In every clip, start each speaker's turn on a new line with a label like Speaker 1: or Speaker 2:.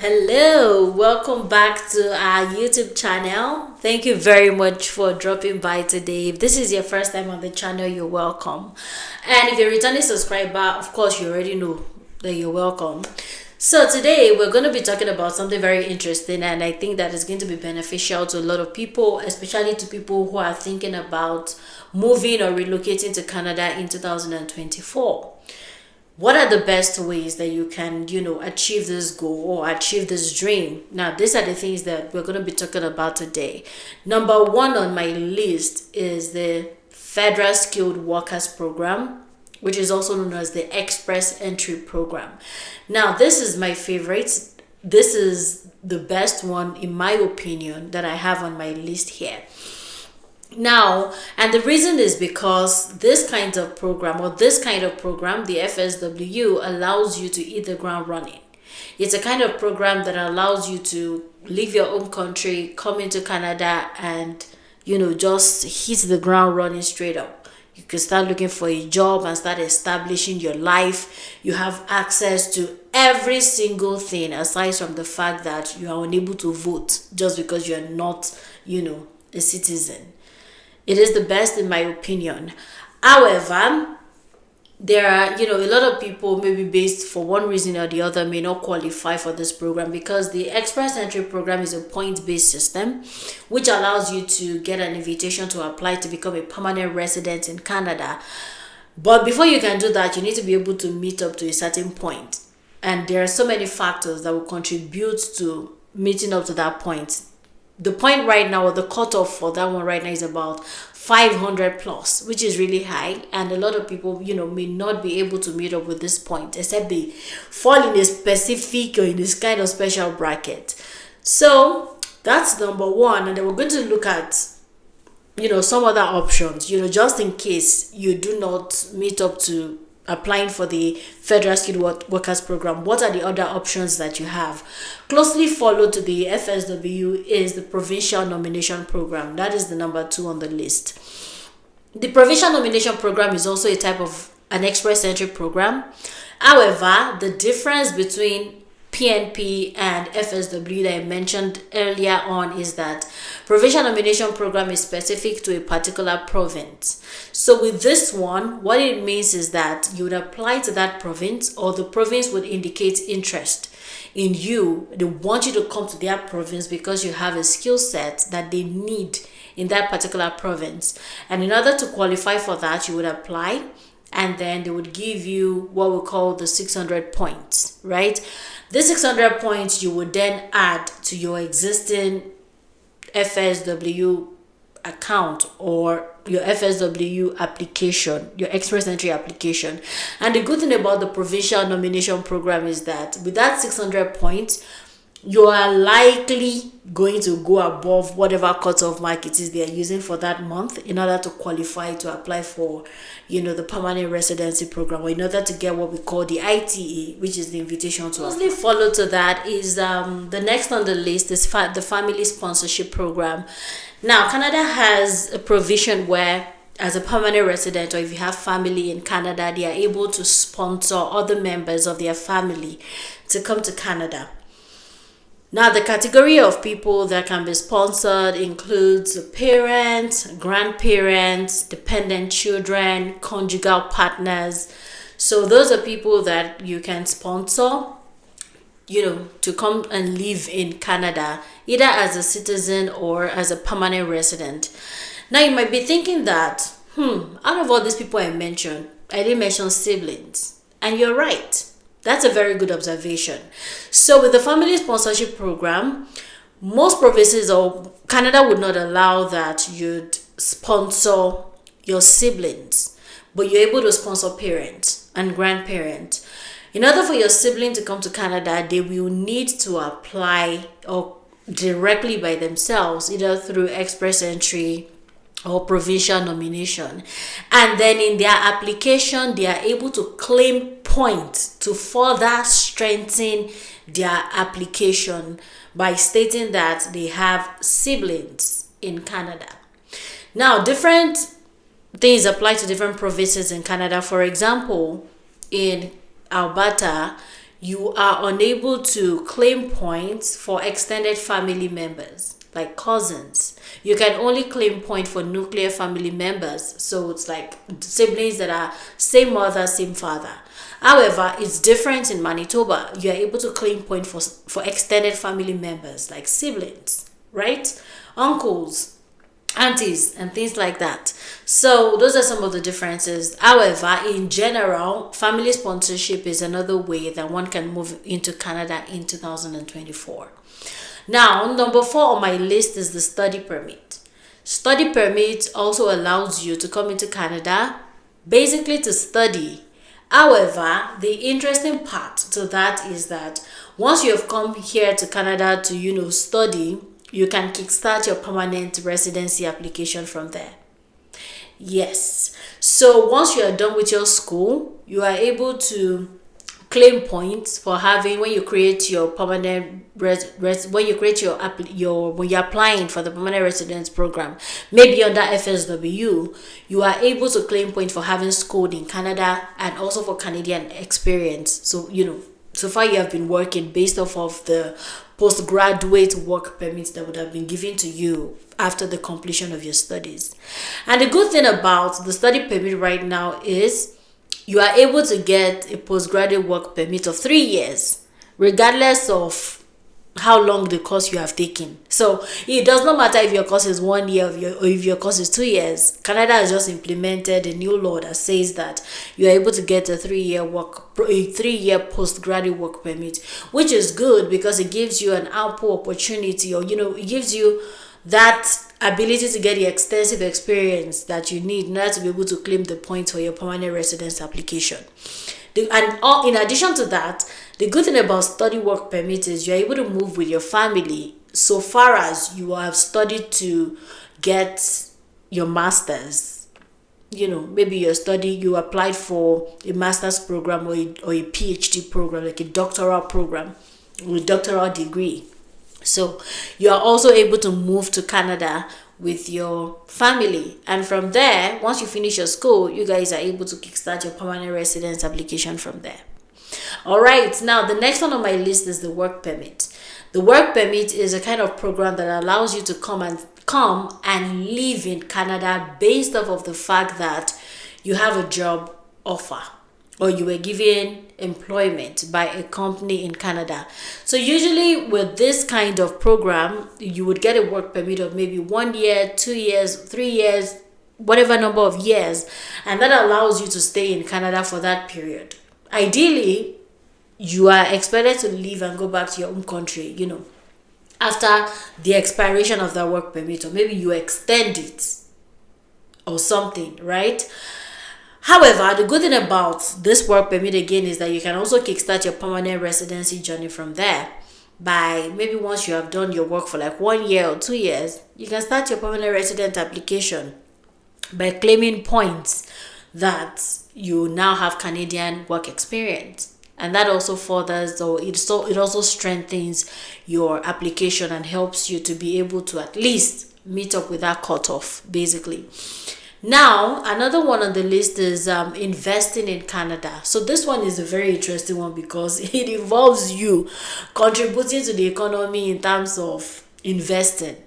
Speaker 1: Hello, welcome back to our YouTube channel. Thank you very much for dropping by today. If this is your first time on the channel, you're welcome. And if you're a returning subscriber, of course, you already know that you're welcome. So today we're going to be talking about something very interesting, and I think that is going to be beneficial to a lot of people, especially to people who are thinking about moving or relocating to Canada in 2024. What are the best ways that you can achieve this goal or achieve this dream? Now these are the things that we're going to be talking about today. Number one on my list is the Federal Skilled Workers Program, which is also known as the Express Entry Program. Now this is my favorite. This is the best one in my opinion that I have on my list here. Now, and the reason is because this kind of program, the FSW, allows you to hit the ground running. It's a kind of program that allows you to leave your home country, come into Canada, and just hit the ground running straight up. You can start looking for a job and start establishing your life. You have access to every single thing aside from the fact that you are unable to vote just because you're not, a citizen. It is the best in my opinion. However, there are, a lot of people maybe based for one reason or the other may not qualify for this program because the Express Entry program is a point-based system which allows you to get an invitation to apply to become a permanent resident in Canada. But before you can do that, you need to be able to meet up to a certain point. And there are so many factors that will contribute to meeting up to that point. The point right now, or the cutoff for that one right now, is about 500 plus, which is really high, and a lot of people may not be able to meet up with this point except they fall in a specific or in this kind of special bracket. So that's number one, and then we're going to look at some other options, just in case you do not meet up to applying for the Federal Skilled Workers Program. What are the other options that you have? Closely followed to the FSW is the Provincial Nomination Program. That is the number 2 on the list. The Provincial Nomination Program is also a type of an express entry program. However, the difference between PNP and FSW that I mentioned earlier on is that provincial nomination program is specific to a particular province. So with this one, what it means is that you would apply to that province, or the province would indicate interest in you. They want you to come to their province because you have a skill set that they need in that particular province. And in order to qualify for that, you would apply, and then they would give you what we call the 600 points, right? This 600 points you would then add to your existing FSW account or your FSW application, your express entry application. And the good thing about the provincial nomination program is that with that 600 points, you are likely going to go above whatever cutoff mark it is they are using for that month in order to qualify to apply for the permanent residency program, or in order to get what we call the ITA, which is the invitation to apply. Follow to that is the next on the list is the family sponsorship program. Now Canada has a provision where, as a permanent resident, or if you have family in Canada, they are able to sponsor other members of their family to come to Canada. Now, the category of people that can be sponsored includes parents, grandparents, dependent children, conjugal partners. So those are people that you can sponsor, to come and live in Canada, either as a citizen or as a permanent resident. Now, you might be thinking that, out of all these people I mentioned, I didn't mention siblings. And you're right. That's a very good observation. So with the family sponsorship program, most provinces or Canada would not allow that you'd sponsor your siblings, but you're able to sponsor parents and grandparents. In order for your sibling to come to Canada, they will need to apply or directly by themselves, either through express entry or provincial nomination, and then in their application they are able to claim points to further strengthen their application by stating that they have siblings in Canada. Now, different things apply to different provinces in Canada. For example, in Alberta, you are unable to claim points for extended family members like cousins. You can only claim point for nuclear family members, so it's like siblings that are same mother, same father. However, it's different in Manitoba. You are able to claim point for extended family members like siblings, right? Uncles, aunties, and things like that. So those are some of the differences. However, in general, family sponsorship is another way that one can move into Canada in 2024. Now, number 4 on my list is the study permit. Study permit also allows you to come into Canada basically to study. However, the interesting part to that is that once you have come here to Canada to, study, you can kickstart your permanent residency application from there. Yes. So once you are done with your school, you are able to claim points for having, when you create your permanent when you create your when you're applying for the permanent residence program, maybe under FSW, you are able to claim points for having schooled in Canada and also for Canadian experience. So so far you have been working based off of the postgraduate work permits that would have been given to you after the completion of your studies. And the good thing about the study permit right now is you are able to get a postgraduate work permit of 3 years, regardless of how long the course you have taken. So it does not matter if your course is 1 year or if your course is 2 years. Canada has just implemented a new law that says that you are able to get a 3-year postgraduate work permit, which is good because it gives you an ample opportunity, or it gives you that ability to get the extensive experience that you need in order to be able to claim the points for your permanent residence application. In addition to that, the good thing about study work permit is you're able to move with your family so far as you have studied to get your master's. Maybe you applied for a master's program or a PhD program, like a doctoral program with doctoral degree. So you are also able to move to Canada with your family, and from there, once you finish your school, you guys are able to kickstart your permanent residence application from there. All right, now the next one on my list is the work permit. The work permit is a kind of program that allows you to come and live in Canada based off of the fact that you have a job offer or you were given employment by a company in Canada. So usually with this kind of program, you would get a work permit of maybe 1 year, 2 years, 3 years, whatever number of years, and that allows you to stay in Canada for that period. Ideally, you are expected to leave and go back to your home country, after the expiration of that work permit, or maybe you extend it or something, right? However, the good thing about this work permit again is that you can also kickstart your permanent residency journey from there. By maybe once you have done your work for like 1 year or 2 years, you can start your permanent resident application by claiming points that you now have Canadian work experience. And that also furthers, or it also strengthens your application and helps you to be able to at least meet up with that cutoff, basically. Now, another one on the list is investing in Canada. So this one is a very interesting one because it involves you contributing to the economy in terms of investing.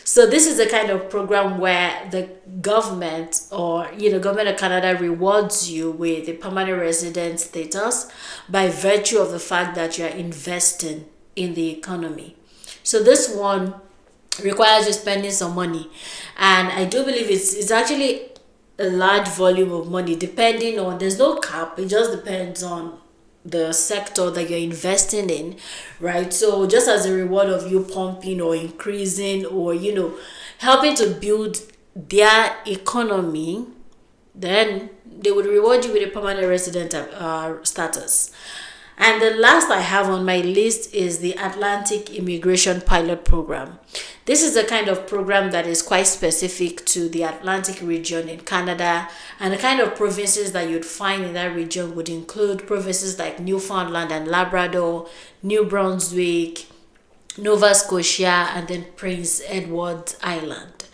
Speaker 1: So this is a kind of program where the government government of Canada rewards you with a permanent resident status by virtue of the fact that you are investing in the economy. So this one requires you spending some money, and I do believe it's actually a large volume of money, depending on, there's no cap, it just depends on the sector that you're investing in, right? So just as a reward of you pumping or increasing or helping to build their economy, then they would reward you with a permanent resident status. And the last I have on my list is the Atlantic Immigration Pilot Program. This is a kind of program that is quite specific to the Atlantic region in Canada, and the kind of provinces that you'd find in that region would include provinces like Newfoundland and Labrador, New Brunswick, Nova Scotia, and then Prince Edward Island.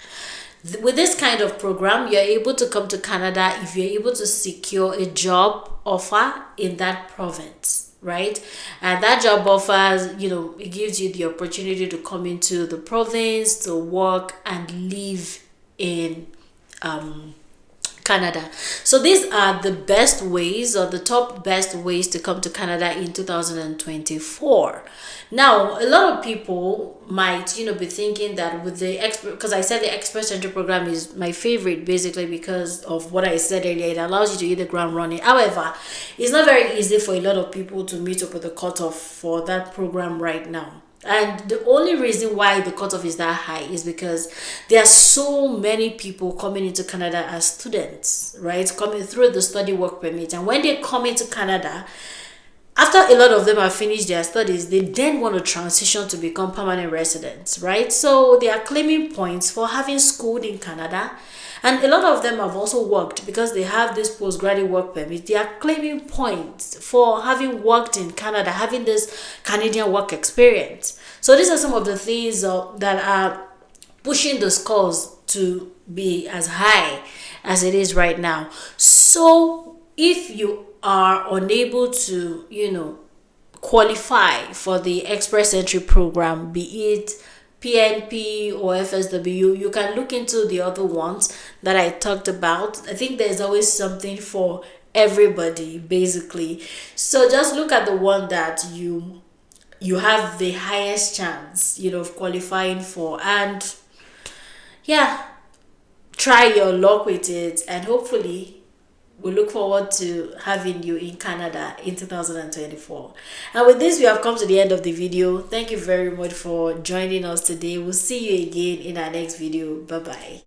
Speaker 1: With this kind of program, you're able to come to Canada if you're able to secure a job offer in that province. right? And that job offers, it gives you the opportunity to come into the province to work and live in Canada. So these are the best ways, or the top best ways, to come to Canada in 2024. Now, a lot of people might, be thinking that with the because I said the Express Entry program is my favorite, basically because of what I said earlier. It allows you to hit the ground running. However, it's not very easy for a lot of people to meet up with the cutoff for that program right now. And the only reason why the cutoff is that high is because there are so many people coming into Canada as students, right? Coming through the study work permit. And when they come into Canada, after a lot of them have finished their studies, they then want to transition to become permanent residents, right? So they are claiming points for having schooled in Canada. And a lot of them have also worked because they have this postgraduate work permit. They are claiming points for having worked in Canada, having this Canadian work experience. So these are some of the things that are pushing the scores to be as high as it is right now. So if you are unable to, qualify for the Express Entry program, be it PNP or FSW, you can look into the other ones that I talked about. I think there's always something for everybody, basically. So just look at the one that you have the highest chance, of qualifying for, and yeah, try your luck with it, and hopefully we look forward to having you in Canada in 2024. And with this, we have come to the end of the video. Thank you very much for joining us today. We'll see you again in our next video. Bye bye.